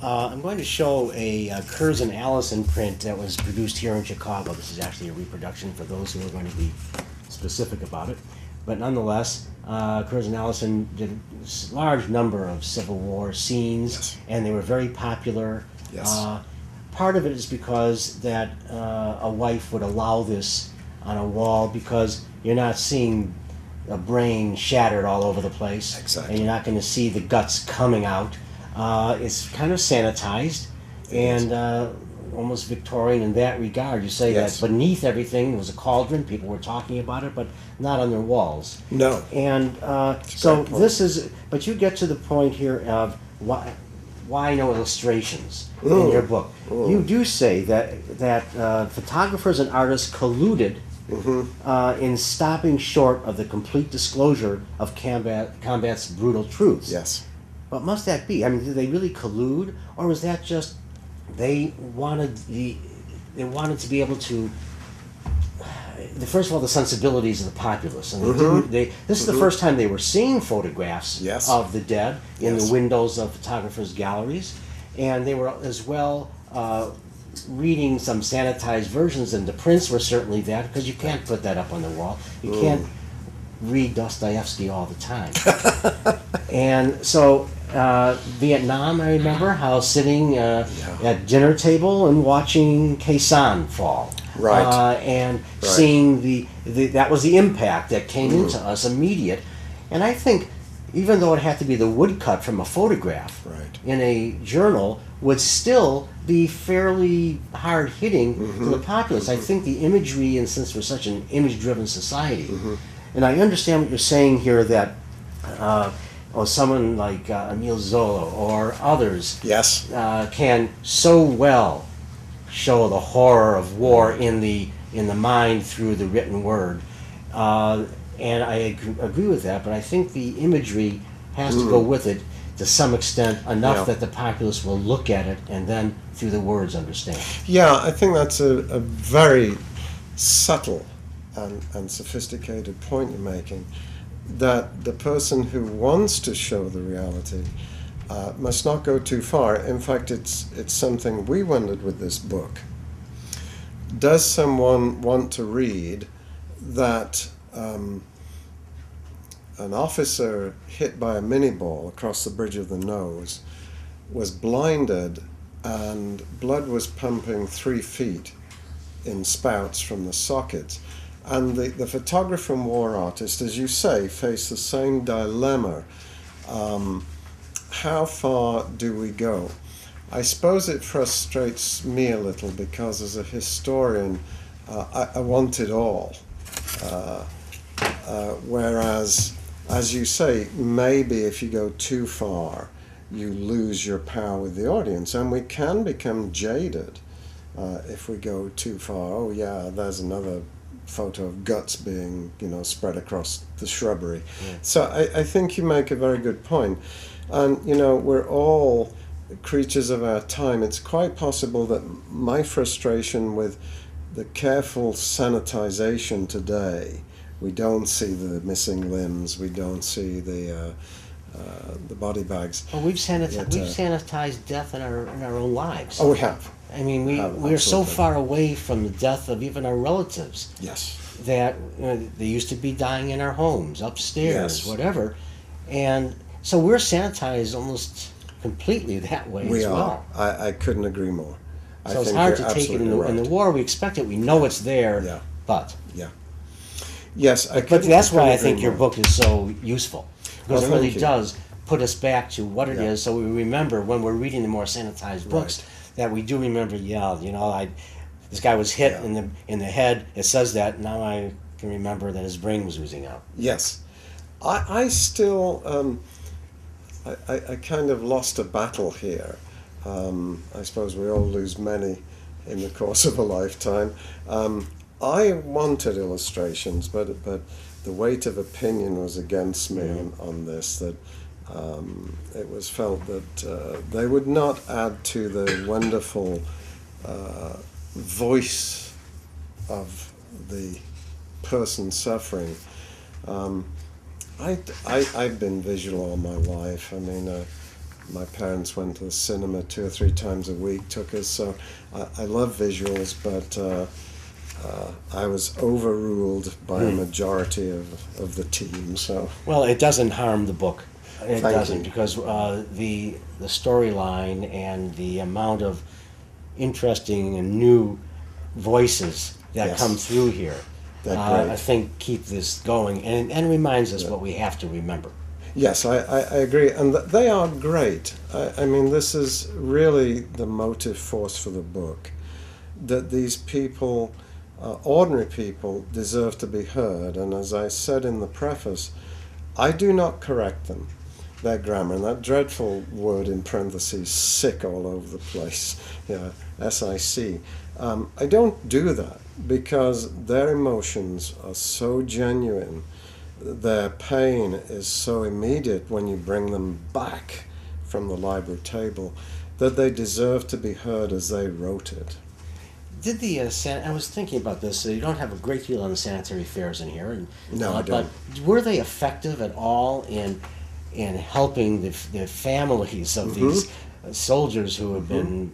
I'm going to show a Kurz and Allison print that was produced here in Chicago. This is actually a reproduction for those who are going to be specific about it. But nonetheless, Kurz and Allison did a large number of Civil War scenes, Yes. and they were very popular. Yes. Part of it is because that a wife would allow this on a wall because you're not seeing a brain shattered all over the place. Exactly. And you're not going to see the guts coming out. It's kind of sanitized and almost Victorian in that regard. You say Yes. that beneath everything was a cauldron. People were talking about it, but not on their walls. No. And so this is, but you get to the point here of why no illustrations in your book. You do say that photographers and artists colluded in stopping short of the complete disclosure of combat's brutal truths. Yes. What must that be? I mean, did they really collude, or was that just they wanted to be able to? First of all, the sensibilities of the populace, and this is the first time they were seeing photographs Yes. of the dead in Yes. the windows of photographers' galleries, and they were as well reading some sanitized versions, and the prints were certainly that, because you can't put that up on the wall. You can't read Dostoevsky all the time. And so Vietnam, I remember how sitting at dinner table and watching Khe Sanh fall. Right. And seeing that was the impact that came into us immediate. And I think even though it had to be the woodcut from a photograph in a journal, would still be fairly hard-hitting to the populace. I think the imagery, and since we're such an image-driven society, and I understand what you're saying here that someone like Emile Zola or others Yes. can so well show the horror of war in the mind through the written word, and I agree with that. But I think the imagery has to go with it to some extent, enough that the populace will look at it and then through the words understand. Yeah, I think that's a very subtle and sophisticated point you're making, that the person who wants to show the reality must not go too far. In fact, it's something we wondered with this book. Does someone want to read that an officer hit by a mini ball across the bridge of the nose was blinded and blood was pumping 3 feet in spouts from the sockets? And the photographer and war artist, as you say, face the same dilemma. How far do we go? I suppose it frustrates me a little because as a historian, I want it all. Whereas, as you say, maybe if you go too far, you lose your power with the audience. And we can become jaded if we go too far. Oh yeah, there's another photo of guts being, spread across the shrubbery. Yeah. So I think you make a very good point. And, we're all creatures of our time. It's quite possible that my frustration with the careful sanitization today, we don't see the missing limbs, we don't see the body bags. Well, we've sanitized death in our own lives. Oh, we have. I mean, we're so far away from the death of even our relatives. Yes. That they used to be dying in our homes, upstairs, whatever. And so we're sanitized almost completely that way as well. I couldn't agree more. So it's hard to take it in the war. We expect it. We know it's there, but... Yeah. Yes, but that's why I think your book is so useful. Because it really does put us back to what it is, so we remember when we're reading the more sanitized books that we do remember, this guy was hit in the head. It says that. Now I can remember that his brain was oozing out. Yes. I still... I kind of lost a battle here. I suppose we all lose many in the course of a lifetime. I wanted illustrations, but the weight of opinion was against me on this, that it was felt that they would not add to the wonderful voice of the person suffering. I've been visual all my life. I mean, My parents went to the cinema 2 or 3 times a week, took us, so I love visuals, but I was overruled by a majority of the team, so... Well, it doesn't harm the book. It Thank doesn't, you. because the storyline and the amount of interesting and new voices that Yes. come through here, They're great. I think keep this going and reminds us what we have to remember. Yes, I agree, and they are great. I mean, this is really the motive force for the book, that these people, ordinary people, deserve to be heard, and as I said in the preface, I do not correct them, their grammar, and that dreadful word in parentheses, sick, all over the place, S-I-C. I don't do that because their emotions are so genuine. Their pain is so immediate when you bring them back from the library table that they deserve to be heard as they wrote it. Did the I was thinking about this. You don't have a great deal on sanitary fairs in here, and No, I don't. But were they effective at all in helping the families of these soldiers who have been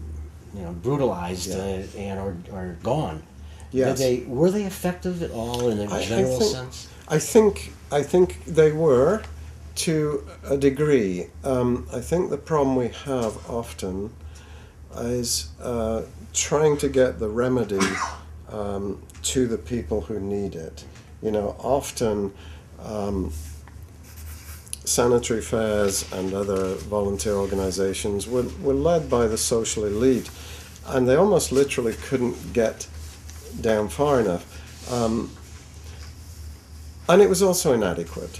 brutalized and are gone? Yes. Were they effective at all in a general sense? I think they were, to a degree. I think the problem we have often is trying to get the remedy to the people who need it. Often sanitary fairs and other volunteer organizations were led by the social elite, and they almost literally couldn't get down far enough. And it was also inadequate.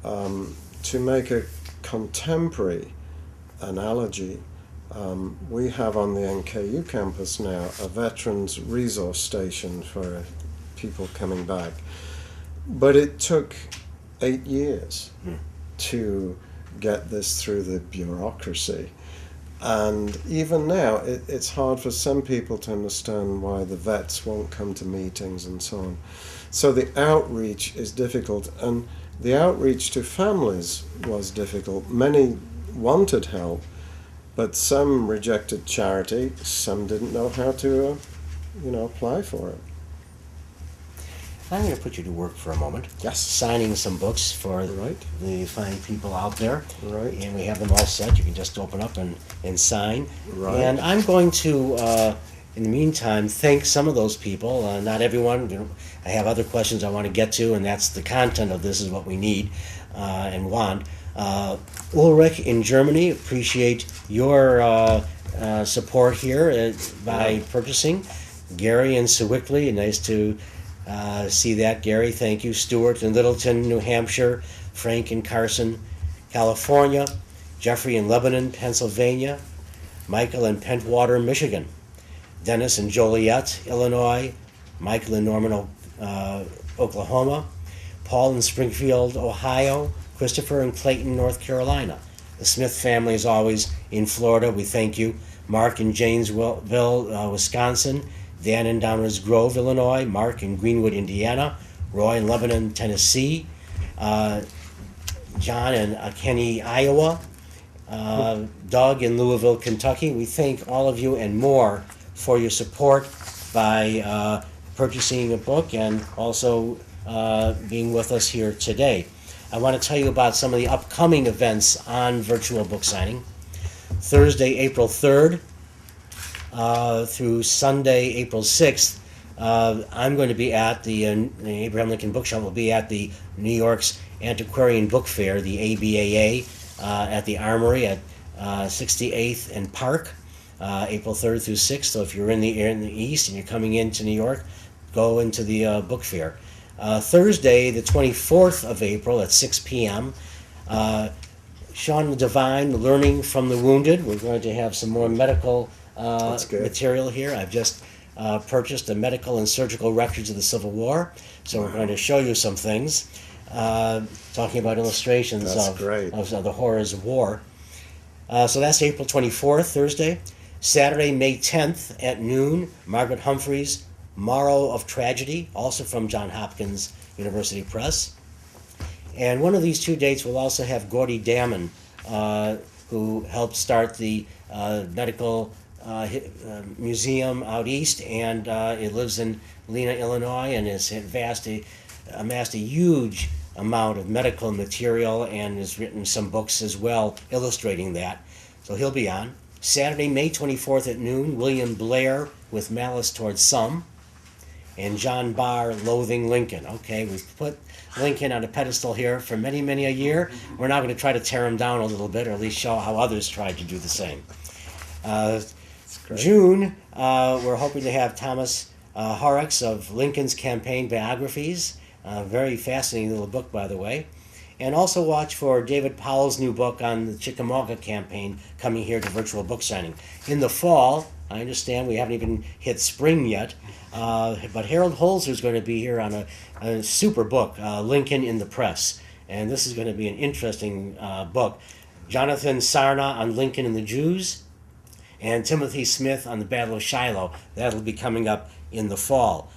To make a contemporary analogy, we have on the NKU campus now a veterans resource station for people coming back. But it took 8 years to get this through the bureaucracy. And even now, it's hard for some people to understand why the vets won't come to meetings and so on. So the outreach is difficult, and the outreach to families was difficult. Many wanted help, but some rejected charity, some didn't know how to, apply for it. I'm going to put you to work for a moment. Yes. Signing some books for Right. the fine people out there. Right. And we have them all set. You can just open up and sign. Right. And I'm going to, in the meantime, thank some of those people. Not everyone. I have other questions I want to get to, and that's the content of this is what we need and want. Ulrich in Germany, appreciate your support here by purchasing. Gary in Sewickley, nice to see that, Gary. Thank you. Stuart in Littleton, New Hampshire. Frank in Carson, California. Jeffrey in Lebanon, Pennsylvania. Michael in Pentwater, Michigan. Dennis in Joliet, Illinois. Michael in Norman, Oklahoma. Paul in Springfield, Ohio. Christopher in Clayton, North Carolina. The Smith family is always in Florida. We thank you. Mark in Janesville, Wisconsin. Dan in Downers Grove, Illinois. Mark in Greenwood, Indiana. Roy in Lebanon, Tennessee. John in Kenny, Iowa. Doug in Louisville, Kentucky. We thank all of you and more for your support by purchasing a book and also being with us here today. I want to tell you about some of the upcoming events on virtual book signing. Thursday, April 3rd through Sunday, April 6th, I'm going to be at the Abraham Lincoln Bookshop will be at the New York's Antiquarian Book Fair, the ABAA, at the Armory at 68th and Park, April 3rd through 6th. So if you're in the East and you're coming into New York, go into the book fair. Thursday, the 24th of April at 6 p.m., Sean Devine, Learning from the Wounded. We're going to have some more medical material here. I've just purchased the medical and surgical records of the Civil War, so we're going to show you some things, talking about illustrations of the horrors of war. So that's April 24th, Thursday. Saturday, May 10th at noon, Margaret Humphreys' Morrow of Tragedy, also from Johns Hopkins University Press. And one of these two dates will also have Gordy Damon who helped start the medical museum out east, and it lives in Lena, Illinois, and has amassed a huge amount of medical material and has written some books as well illustrating that. So he'll be on. Saturday, May 24th at noon, William Blair with Malice Towards Some, and John Barr, Loathing Lincoln. Okay, we've put Lincoln on a pedestal here for many, many a year. We're now going to try to tear him down a little bit, or at least show how others tried to do the same. June, we're hoping to have Thomas Horrocks of Lincoln's Campaign Biographies. Very fascinating little book, by the way. And also watch for David Powell's new book on the Chickamauga campaign coming here to virtual book signing. In the fall, I understand we haven't even hit spring yet, but Harold Holzer is going to be here on a super book, Lincoln in the Press. And this is going to be an interesting book. Jonathan Sarna on Lincoln and the Jews, and Timothy Smith on the Battle of Shiloh. That'll be coming up in the fall.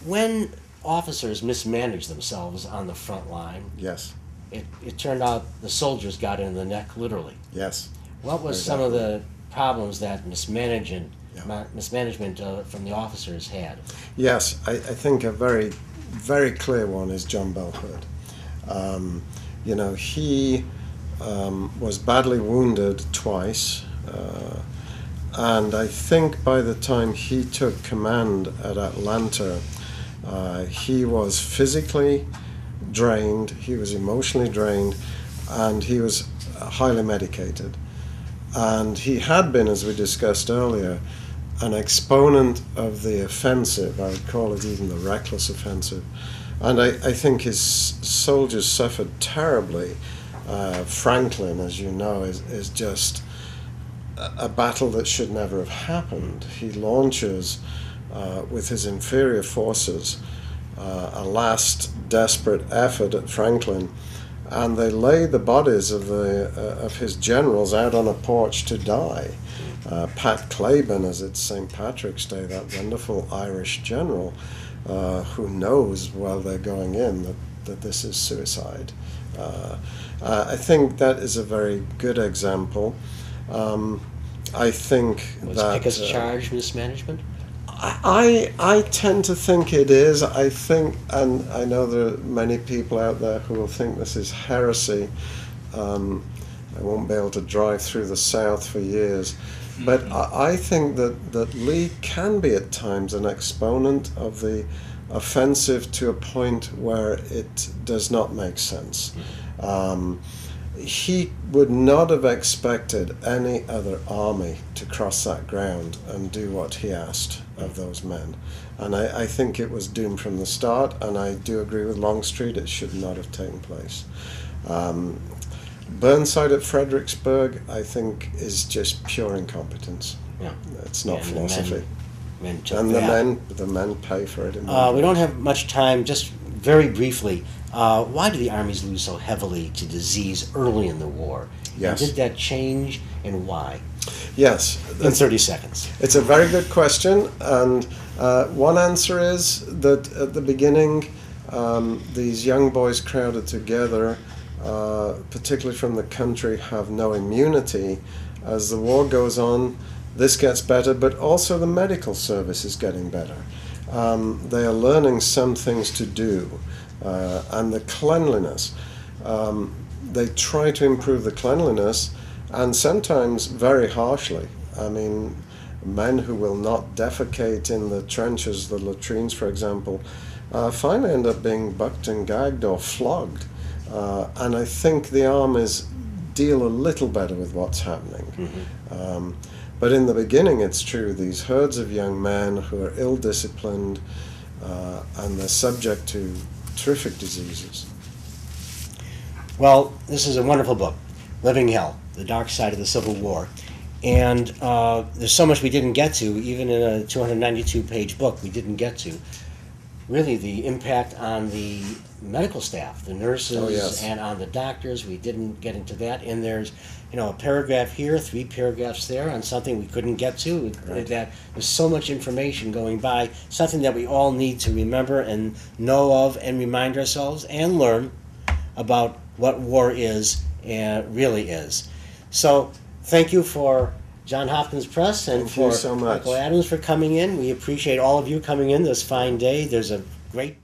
When officers mismanage themselves on the front line, Yes. it turned out the soldiers got in the neck, literally. Yes. What was some of the problems that mismanagement from the officers had? Yes, I think a very, very clear one is John Bell Hood. He was badly wounded twice, and I think by the time he took command at Atlanta, he was physically drained, he was emotionally drained, and he was highly medicated. And he had been, as we discussed earlier, an exponent of the offensive. I would call it even the reckless offensive. And I think his soldiers suffered terribly. Franklin, as you know, is just a battle that should never have happened. He launches with his inferior forces a last desperate effort at Franklin, and they lay the bodies of his generals out on a porch to die. Pat Claiborne, as it's St. Patrick's Day, that wonderful Irish general, who knows while they're going in that this is suicide. I think that is a very good example. I think was that Pickett's charge mismanagement? I tend to think it is. I think, and I know there are many people out there who will think this is heresy. I won't be able to drive through the South for years. But I think that Lee can be at times an exponent of the offensive to a point where it does not make sense. He would not have expected any other army to cross that ground and do what he asked of those men. And I think it was doomed from the start, and I do agree with Longstreet, it should not have taken place. Burnside at Fredericksburg, I think, is just pure incompetence. Yeah. It's not philosophy. The men pay for it. We don't have much time, just very briefly. Why did the armies lose so heavily to disease early in the war? Yes. And did that change, and why? Yes. In 30 seconds. It's a very good question, and one answer is that at the beginning, these young boys crowded together, particularly from the country, have no immunity. As the war goes on, this gets better, but also the medical service is getting better. They are learning some things to do, and the cleanliness. They try to improve the cleanliness, and sometimes very harshly. I mean, men who will not defecate in the trenches, the latrines, for example, finally end up being bucked and gagged or flogged. And I think the armies deal a little better with what's happening. Mm-hmm. But in the beginning, it's true, these herds of young men who are ill-disciplined, and they're subject to terrific diseases. Well, this is a wonderful book, Living Hell, The Dark Side of the Civil War. And there's so much we didn't get to, even in a 292-page book we didn't get to. Really, the impact on the medical staff, the nurses, and on the doctors, we didn't get into that. And there's, a paragraph here, 3 paragraphs there on something we couldn't get to. Right. That there's so much information going by, something that we all need to remember and know of and remind ourselves and learn about what war is and really is. So thank you for John Hopkins Press and Thank you for so much. Michael Adams for coming in. We appreciate all of you coming in this fine day. There's a great